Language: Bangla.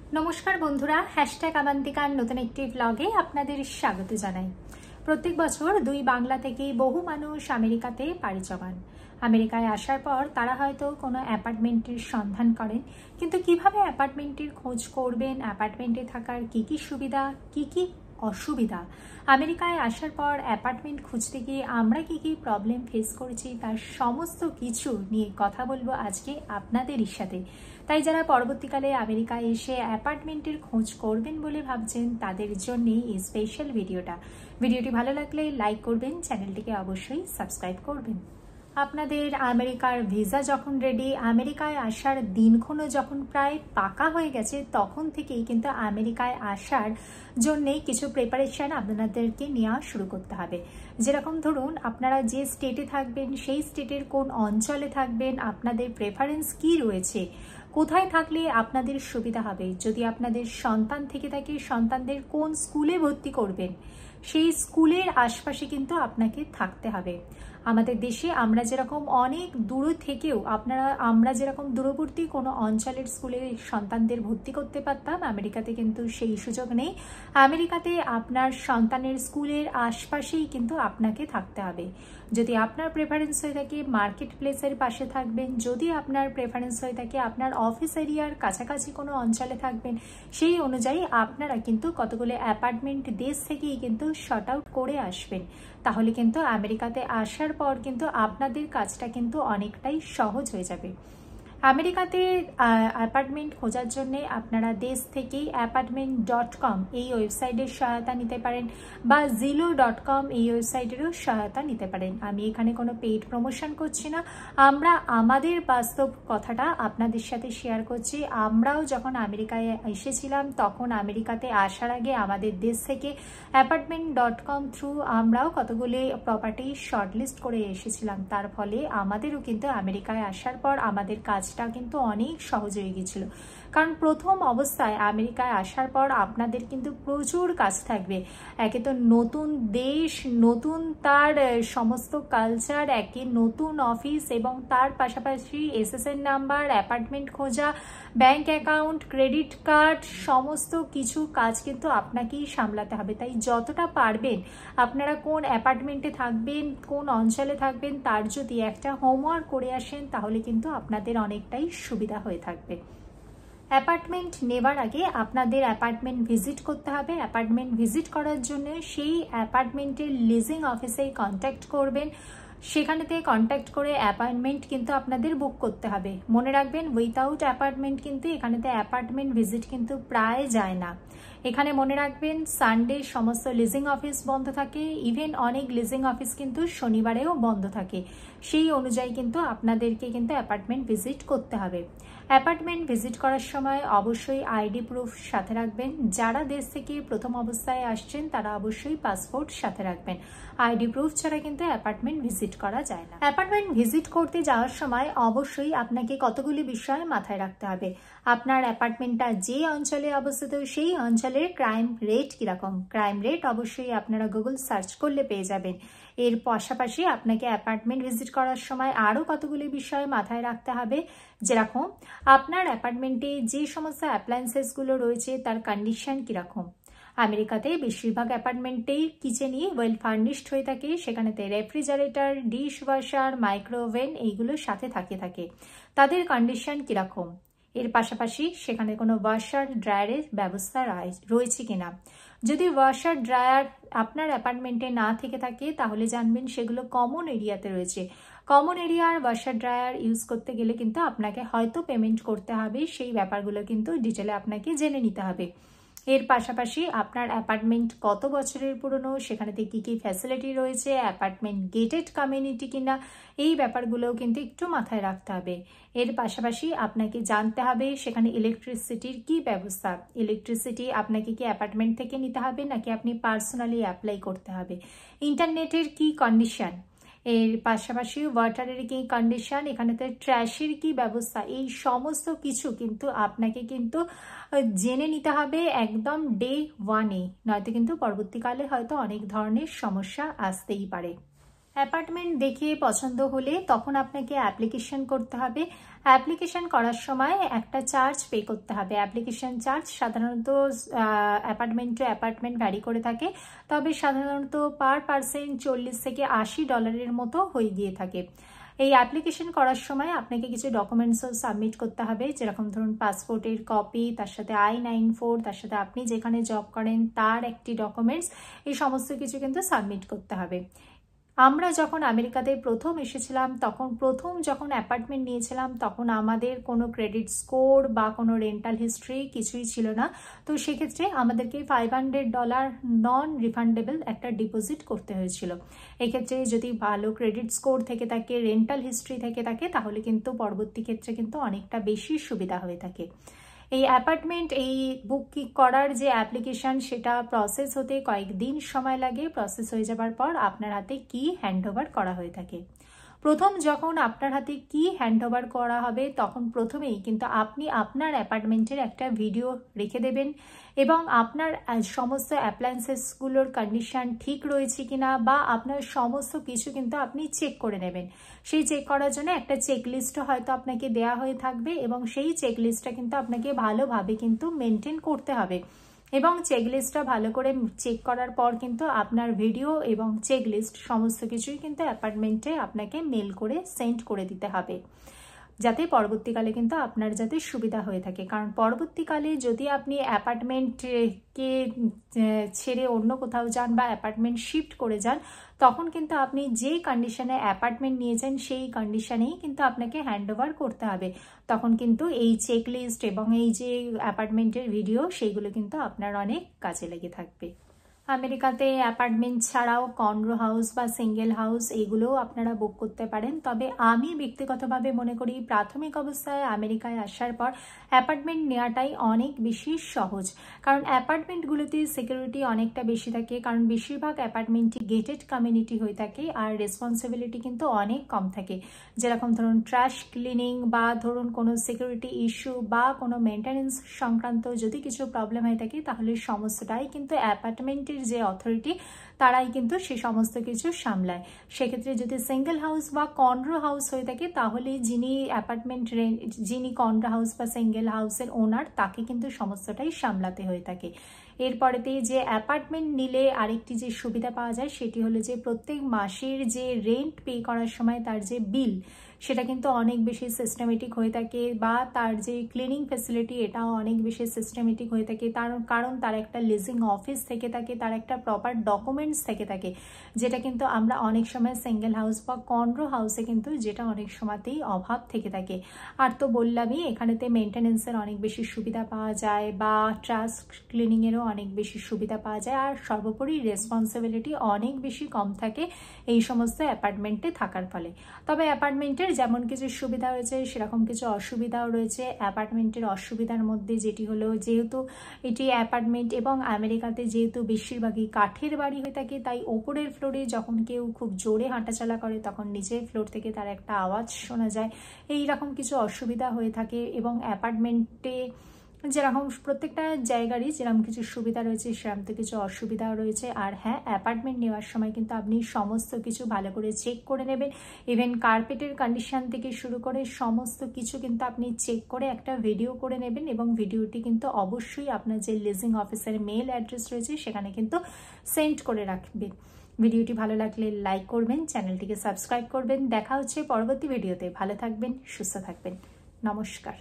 নমস্কার বন্ধুরা, #আমান্তিকার নতুন একটি ব্লগে আপনাদের স্বাগত জানাই। প্রত্যেক বছর 2 বাংলা থেকে বহু মানুষ আমেরিকাতে পাড়ি জমান। আমেরিকায় আসার পর তারা হয়তো কোনো অ্যাপার্টমেন্টের সন্ধান করেন, কিন্তু কিভাবে অ্যাপার্টমেন্টের খোঁজ করবেন, অ্যাপার্টমেন্টে থাকার কি সুবিধা, কি অসুবিধা, আমেরিকায় আসার পর অ্যাপার্টমেন্ট খুঁজতে গিয়ে আমরা কি প্রবলেম ফেস করেছি, তার সমস্ত কিছু নিয়ে কথা বলবো আজকে আপনাদেরই সাথে। তাই যারা পরবর্তীকালে আমেরিকায় এসে অ্যাপার্টমেন্টের খোঁজ করবেন বলে ভাবছেন, তাদের জন্যই এই স্পেশাল ভিডিওটি ভালো লাগলে লাইক করবেন, চ্যানেলটিকে অবশ্যই সাবস্ক্রাইব করবেন। আপনাদের আমেরিকার ভিসা যখন রেডি, আমেরিকায় আসার দিনক্ষণও যখন প্রায় পাকা হয়ে গেছে, তখন থেকেই কিন্তু আমেরিকায় আসার জন্যে কিছু প্রিপারেশন আপনাদেরকে নেওয়া শুরু করতে হবে। যেরকম ধরুন, আপনারা যে স্টেটে থাকবেন সেই স্টেটের কোন অঞ্চলে থাকবেন, আপনাদের প্রেফারেন্স কি রয়েছে, কোথায় থাকলে আপনাদের সুবিধা হবে, যদি আপনাদের সন্তান থেকে থাকে সন্তানদের কোন স্কুলে ভর্তি করবেন, সেই স্কুলের আশপাশে কিন্তু আপনাকে থাকতে হবে। আমাদের দেশে আমরা যেরকম অনেক দূর থেকেও আমরা যেরকম দূরবর্তী কোনো অঞ্চলের স্কুলে সন্তানদের ভর্তি করতে পারতাম, আমেরিকাতে কিন্তু সেই সুযোগ নেই। আমেরিকাতে আপনার সন্তানের স্কুলের আশপাশেই কিন্তু আপনাকে থাকতে হবে। যদি আপনার প্রেফারেন্স হয়ে থাকে মার্কেট প্লেসের পাশে থাকবেন, যদি আপনার প্রেফারেন্স হয়ে থাকে আপনার অফিস এরিয়ার কাছাকাছি কোনো অঞ্চলে থাকবেন, সেই অনুযায়ী আপনারা কিন্তু কতগুলো অ্যাপার্টমেন্ট দেশ থেকেই কিন্তু শর্ট আউট করে আসবেন। তাহলে কিন্তু আমেরিকাতে আসার পর কিন্তু আপনাদের কাজটা কিন্তু অনেকটাই সহজ হয়ে যাবে। আমেরিকাতে অ্যাপার্টমেন্ট খোঁজার জন্য আপনারা দেশ থেকেই apartment.com এই ওয়েবসাইটের সহায়তা নিতে পারেন, বা zillow.com এই ওয়েবসাইটেরও সহায়তা নিতে পারেন। আমি এখানে কোনো পেইড প্রমোশন করছি না, আমরা আমাদের বাস্তব কথাটা আপনাদের সাথে শেয়ার করছি। আমরাও যখন আমেরিকায় এসেছিলাম, তখন আমেরিকাতে আসার আগে আমাদের দেশ থেকে apartment.com থ্রু আমরাও কতগুলি প্রপার্টি শর্টলিস্ট করে এসেছিলাম। তার ফলে আমাদেরও কিন্তু আমেরিকায় আসার পর আমাদের কাজটা কিন্তু অনেক সহজ হয়ে গেছিল। কারণ প্রথম অবস্থায় আমেরিকায় আসার পর আপনাদের কিন্তু প্রচুর কাজ থাকবে। একে তো নতুন দেশ, নতুন তার সমস্ত কালচার, একে নতুন অফিস, এবং তার পাশাপাশি SSN নাম্বার, অ্যাপার্টমেন্ট খোঁজা, ব্যাংক অ্যাকাউন্ট, ক্রেডিট কার্ড, সমস্ত কিছু কাজ কিন্তু আপনাকেই সামলাতে হবে। তাই যতটা পারবেন আপনারা কোন অ্যাপার্টমেন্টে থাকবেন, কোন অঞ্চলে থাকবেন, তার যদি একটা হোমওয়ার্ক করে আসেন, তাহলে কিন্তু আপনাদের অনেকটাই সুবিধা হয়ে থাকবে। অ্যাপার্টমেন্ট নেবার আগে আপনাদের অ্যাপার্টমেন্ট ভিজিট করতে হবে। অ্যাপার্টমেন্ট ভিজিট করার জন্য সেই অ্যাপার্টমেন্টের লিজিং অফিসে কন্ট্যাক্ট করবেন। সেখানেতে কন্ট্যাক্ট করে অ্যাপয়েন্টমেন্ট কিন্তু আপনাদের বুক করতে হবে। মনে রাখবেন, উইথাউট অ্যাপার্টমেন্ট কিন্তু এখানেতে অ্যাপার্টমেন্ট ভিজিট কিন্তু প্রায় যায় না। এখানে মনে রাখবেন, সানডে সমস্ত লিজিং অফিস বন্ধ থাকে, ইভেন অনেক লিজিং অফিস কিন্তু শনিবারেও বন্ধ থাকে। সেই অনুযায়ী কিন্তু আপনাদেরকে কিন্তু অ্যাপার্টমেন্ট ভিজিট করতে হবে। অ্যাপার্টমেন্ট ভিজিট করার সময় অবশ্যই আইডি প্রুফ সাথে রাখবেন। যারা দেশ থেকে প্রথম অবস্থায় আসছেন তারা অবশ্যই পাসপোর্ট সাথে রাখবেন। আইডি প্রুফ ছাড়া কিন্তু অ্যাপার্টমেন্ট ভিজিট করা যায় না। অ্যাপার্টমেন্ট ভিজিট করতে যাওয়ার সময় অবশ্যই আপনাকে কতগুলি বিষয় মাথায় রাখতে হবে। আপনার অ্যাপার্টমেন্টটা যে অঞ্চলে অবস্থিত, সেই অঞ্চলের ক্রাইম রেট কিরকম। ক্রাইম রেট অবশ্যই আপনারা গুগল সার্চ করলে পেয়ে যাবেন। এর পাশাপাশি আপনাকে অ্যাপার্টমেন্ট ভিজিট করার সময় আরও কতগুলি বিষয় মাথায় রাখতে হবে, যেরকম আপনার অ্যাপার্টমেন্টে যে সমস্ত অ্যাপ্লায়েন্সেসগুলো রয়েছে তার কন্ডিশন কিরকম। আমেরিকাতে বেশিরভাগ অ্যাপার্টমেন্টেই কিচেনই ওয়েল ফার্নিশড হয়ে থাকে, সেখানেতে রেফ্রিজারেটর, ডিশ ওয়াশার, মাইক্রোওভেন এইগুলো সাথে থাকে। তাদের কন্ডিশন কিরকম। এর পাশাপাশি সেখানে কোনো ওয়াশার ড্রায়ারের ব্যবস্থা রয়েছে কিনা। যদি ওয়াশার ড্রায়ার আপনার অ্যাপার্টমেন্টে না থেকে থাকে, তাহলে জানবেন সেগুলো কমন এরিয়াতে রয়েছে। কমন এরিয়ার ওয়াশার ড্রায়ার ইউজ করতে গেলে কিন্তু আপনাকে হয়তো পেমেন্ট করতে হবে, সেই ব্যাপারগুলো কিন্তু ডিটেলে আপনাকে জেনে নিতে হবে। এর পাশাপাশি আপনার অ্যাপার্টমেন্ট কত বছরের পুরনো, সেখানেতে কি ফ্যাসিলিটি রয়েছে, অ্যাপার্টমেন্ট গেটেড কমিউনিটি কিনা, এই ব্যাপারগুলোও কিন্তু একটু মাথায় রাখতে হবে। এর পাশাপাশি আপনাকে জানতে হবে সেখানে ইলেকট্রিসিটির কি ব্যবস্থা। ইলেকট্রিসিটি আপনাকে কি অ্যাপার্টমেন্ট থেকে নিতে হবে, নাকি আপনি পার্সোনালি অ্যাপ্লাই করতে হবে। ইন্টারনেটের কি কন্ডিশন, এর পাশাপাশি ওয়াটারের কি কন্ডিশন, এখানেতে ট্র্যাশের কি ব্যবস্থা, এই সমস্ত কিছু কিন্তু আপনাকে কিন্তু জেনে নিতে হবে একদম ডে 1-এ, নয়তো কিন্তু পরবর্তীকালে হয়তো অনেক ধরনের সমস্যা আসতেই পারে। অ্যাপার্টমেন্ট দেখে পছন্দ হলে তখন আপনাকে অ্যাপ্লিকেশন করতে হবে। অ্যাপ্লিকেশন করার সময় একটা চার্জ পে করতে হবে। অ্যাপ্লিকেশন চার্জ সাধারণত অ্যাপার্টমেন্ট টু অ্যাপার্টমেন্ট ভ্যারি করে থাকে, তবে সাধারণত পার পার্সন $40 থেকে $80 মতো হয়ে গিয়ে থাকে। এই অ্যাপ্লিকেশন করার সময় আপনাকে কিছু ডকুমেন্টসও সাবমিট করতে হবে, যেরকম ধরুন পাসপোর্টের কপি, তার সাথে I-94, তার সাথে আপনি যেখানে জব করেন তার একটি ডকুমেন্টস, এই সমস্ত কিছু কিন্তু সাবমিট করতে হবে। আমরা যখন আমেরিকাতে প্রথম এসেছিলাম তখন যখন অ্যাপার্টমেন্ট নিয়েছিলাম তখন আমাদের কোনো ক্রেডিট স্কোর বা কোনো রেন্টাল হিস্ট্রি কিছুই ছিল না। তো সেক্ষেত্রে আমাদেরকে $500 নন রিফান্ডেবল একটা ডিপোজিট করতে হয়েছিল। এক্ষেত্রে যদি ভালো ক্রেডিট স্কোর থেকে থাকে, রেন্টাল হিস্ট্রি থেকে থাকে, তাহলে কিন্তু পরবর্তী ক্ষেত্রে কিন্তু অনেকটা বেশি সুবিধা হয়ে থাকে। এই অ্যাপার্টমেন্ট এই বুকিং করার যে অ্যাপ্লিকেশন সেটা প্রসেস হতে কয়েকদিন সময় লাগে। প্রসেস হয়ে যাবার পর আপনার হাতে কি হ্যান্ডওভার করা হয়ে থাকে। প্রথম যখন আপনার হাতে কি হ্যান্ডওভার করা হবে তখন প্রথমেই কিন্তু আপনি আপনার অ্যাপার্টমেন্টের একটা ভিডিও রেখে দেবেন এবং আপনার সমস্ত অ্যাপ্লায়েন্সেসগুলোর কন্ডিশন ঠিক রয়েছে কিনা বা আপনার সমস্ত কিছু কিন্তু আপনি চেক করে নেবেন। সেই চেক করার জন্য একটা চেকলিস্টও হয়তো আপনাকে দেওয়া হয়ে থাকবে এবং সেই চেকলিস্টটা কিন্তু আপনাকে ভালোভাবে কিন্তু মেনটেন করতে হবে এবং চেকলিস্টটা ভালো করে চেক করার পর কিন্তু আপনার ভিডিও এবং চেকলিস্ট সমস্ত কিছুই কিন্তু অ্যাপার্টমেন্টে আপনাকে মেল করে সেন্ড করে দিতে হবে, যাতে পরবর্তীকালে কিন্তু আপনার যাতে সুবিধা হয়ে থাকে। কারণ পরবর্তীকালে যদি আপনি অ্যাপার্টমেন্টকে ছেড়ে অন্য কোথাও যান বা অ্যাপার্টমেন্ট শিফট করে যান, তখন কিন্তু আপনি যে কন্ডিশনে অ্যাপার্টমেন্ট নিয়েছেন সেই কন্ডিশনেই কিন্তু আপনাকে হ্যান্ডওভার করতে হবে। তখন কিন্তু এই চেকলিস্ট এবং এই যে অ্যাপার্টমেন্টের ভিডিও সেইগুলো কিন্তু আপনার অনেক কাজে লেগে থাকবে। আমেরিকাতে অ্যাপার্টমেন্ট ছাড়াও কন্ডো হাউস বা সিঙ্গেল হাউস এইগুলোও আপনারা বুক করতে পারেন। তবে আমি ব্যক্তিগতভাবে মনে করি প্রাথমিক অবস্থায় আমেরিকায় আসার পর অ্যাপার্টমেন্ট নেওয়াটাই অনেক বেশি সহজ, কারণ অ্যাপার্টমেন্টগুলোতে সিকিউরিটি অনেকটা বেশি থাকে, কারণ বেশিরভাগ অ্যাপার্টমেন্টই গেটেড কমিউনিটি হয়ে থাকে আর রেসপন্সিবিলিটি কিন্তু অনেক কম থাকে। যেরকম ধরুন ট্র্যাশ ক্লিনিং বা ধরুন কোনো সিকিউরিটি ইস্যু বা কোনো মেনটেন্যান্স সংক্রান্ত যদি কিছু প্রবলেম হয়ে থাকে তাহলে সমস্তটাই কিন্তু অ্যাপার্টমেন্টের যে অথরিটি তারাই কিন্তু সে সমস্ত কিছু সামলায়। সেক্ষেত্রে যদি সিঙ্গেল হাউস বা কন্ডো হাউস হয়ে থাকে তাহলে যিনি কন্ডো হাউস বা সিঙ্গেল হাউসের ওনার তাকে কিন্তু সমস্তটাই সামলাতে হয়ে থাকে। এরপরেতে যে অ্যাপার্টমেন্ট নিলে আরেকটি যে সুবিধা পাওয়া যায় সেটি হলো যে প্রত্যেক মাসের যে রেন্ট পে করার সময় তার যে বিল সেটা কিন্তু অনেক বেশি সিস্টেমেটিক হয়ে থাকে, বা তার যে ক্লিনিং ফ্যাসিলিটি এটাও অনেক বেশি সিস্টেমেটিক হয়ে থাকে। কারণ তার একটা লিজিং অফিস থেকে থাকে, তার একটা প্রপার ডকুমেন্টস থেকে থাকে, যেটা কিন্তু আমরা অনেক সময় সিঙ্গেল হাউস বা কন্ডো হাউসে কিন্তু যেটা অনেক সময়তেই অভাব থেকে থাকে। আর তো বললামই এখানেতে মেনটেন্যান্সের অনেক বেশি সুবিধা পাওয়া যায় বা ট্রাশ ক্লিনিংয়েরও অনেক বেশি সুবিধা পাওয়া যায়, আর সর্বোপরি রেসপন্সিবিলিটি অনেক বেশি কম থাকে এই সমস্ত অ্যাপার্টমেন্টে থাকার ফলে। তবে অ্যাপার্টমেন্টের যেমন কিছু সুবিধা রয়েছে সেরকম কিছু অসুবিধাও রয়েছে। অ্যাপার্টমেন্টের অসুবিধার মধ্যে যেটি হলো, যেহেতু এটি অ্যাপার্টমেন্ট এবং আমেরিকাতে যেহেতু বেশিরভাগই কাঠের বাড়ি হয়ে থাকে, তাই ওপরের ফ্লোরে যখন কেউ খুব জোরে হাঁটাচলা করে তখন নিচের ফ্লোর থেকে তার একটা আওয়াজ শোনা যায়। এই রকম কিছু অসুবিধা হয়ে থাকে এবং অ্যাপার্টমেন্টে যেরকম প্রত্যেকটা জায়গারই যেরকম কিছু সুবিধা রয়েছে সেরকম তো কিছু অসুবিধাও রয়েছে। আর হ্যাঁ, অ্যাপার্টমেন্ট নেওয়ার সময় কিন্তু আপনি সমস্ত কিছু ভালো করে চেক করে নেবেন। ইভেন কার্পেটের কন্ডিশন থেকে শুরু করে সমস্ত কিছু কিন্তু আপনি চেক করে একটা ভিডিও করে নেবেন এবং ভিডিওটি কিন্তু অবশ্যই আপনার যে লিজিং অফিসের মেল অ্যাড্রেস রয়েছে সেখানে কিন্তু সেন্ড করে রাখবেন। ভিডিওটি ভালো লাগলে লাইক করবেন, চ্যানেলটিকে সাবস্ক্রাইব করবেন। দেখা হচ্ছে পরবর্তী ভিডিওতে। ভালো থাকবেন, সুস্থ থাকবেন। নমস্কার।